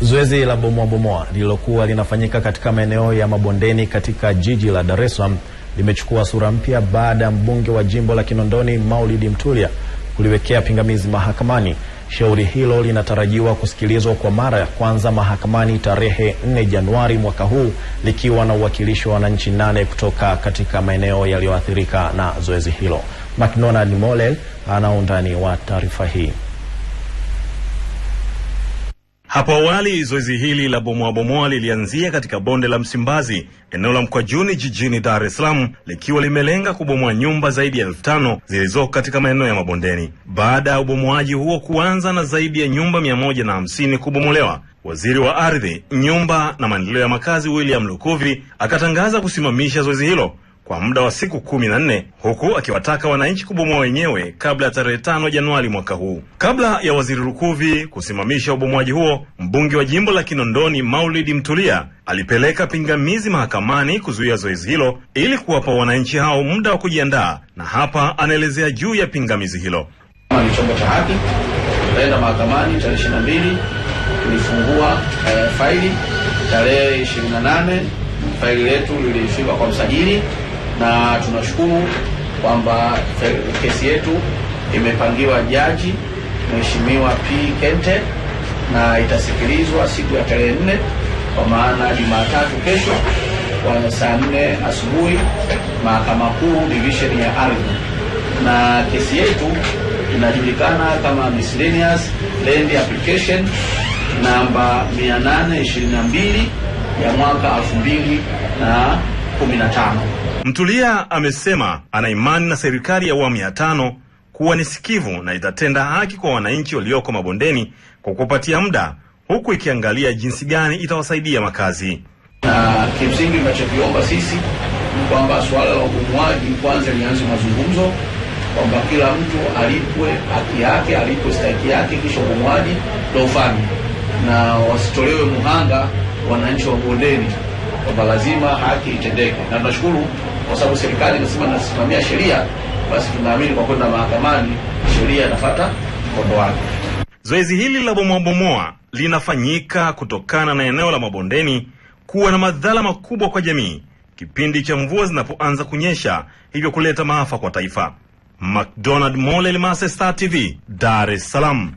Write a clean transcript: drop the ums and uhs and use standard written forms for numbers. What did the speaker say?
Zoezi la bomoa lililokuwa linafanyika katika maeneo ya mabondeni katika jiji la Dar es Salaam limechukua sura mpya baada ya mbunge wa jimbo la Kinondoni Maulid Mtulia kuliwekea pingamizi mahakamani. Shauri hilo linatarajiwa kusikilizwa kwa mara ya kwanza mahakamani tarehe 4 Januari mwaka huu, likiwa na uwakilishi wa wananchi 8 kutoka katika maeneo yaliyoathirika na zoezi hilo. McDonald Molel ana undani wa taarifa hii. Hapo awali zoezi hili la bomoa lilianzia katika bonde la Msimbazi, eneo la Mkwajuni jijini Dar es Salaam, likiwa limelenga kubomoa nyumba zaidi ya 5,000 zilizoko katika maeneo ya mabondeni. Baada ya ubomoaji huo kuanza na zaidi ya nyumba 150 kubomolewa, Waziri wa Ardhi, Nyumba na Maendeleo ya Makazi William Lukuvi akatangaza kusimamisha zoezi hilo kwa muda wa siku 14, huku akiwataka wananchi kubomoa wenyewe kabla ya tarehe 5 Januari mwaka huu. Kabla ya Waziri Lukuvi kusimamisha ubomoaji huo, mbunge wa jimbo la Kinondoni Maulid Mtulia alipeleka pingamizi mahakamani kuzuia zoezi hilo ili kuwapa wananchi hao muda wa kujiandaa, na hapa anaelezea juu ya pingamizi hilo. Ni chombo cha haki, tunaenda mahakamani tarehe 22, tulifungua faili tarehe 28, faili letu lilifika kwa msajili, na tunashukuru kwamba kesi yetu imepangiwa jaji Mheshimiwa P. Kente na itasikilizwa siku ya tarehe 4, kwa maana Jumatatu kesho kwa saa 4 asubuhi, Mahakama Kuu Division ya Ardhi. Na kesi yetu inajulikana kama Miscellaneous Land Application namba 822 ya mwaka 2015. Mtulia amesema ana imani na serikali ya awamu ya 5 kuwa ni sikivu na itatenda haki kwa wananchi walioko mabondeni kwa kupatia muda, huku ikiangalia jinsi gani itawasaidia makazi. Na kimsingi tunachokiomba sisi ni kwamba swala la ubomoaji kwanza lianze mazungumzo, kwamba kila mtu alipwe haki yake, alipwe stahiki yake, kisha ubomoaji ndio ufanye, na wasitolewe muhanga wananchi wa bondeni, kwamba lazima haki itendeke. Na tunashukuru kwa sababu serikali inasema inasimamia sheria, basi tunaamini kwa kwenda mahakamani sheria inafuata mkondo wake. Zoezi hili la bomoa linafanyika kutokana na eneo la mabondeni kuwa na madhara makubwa kwa jamii kipindi cha mvua zinapoanza kunyesha, hivyo kuleta maafa kwa taifa. McDonald Molel, Star TV, Dar es Salaam.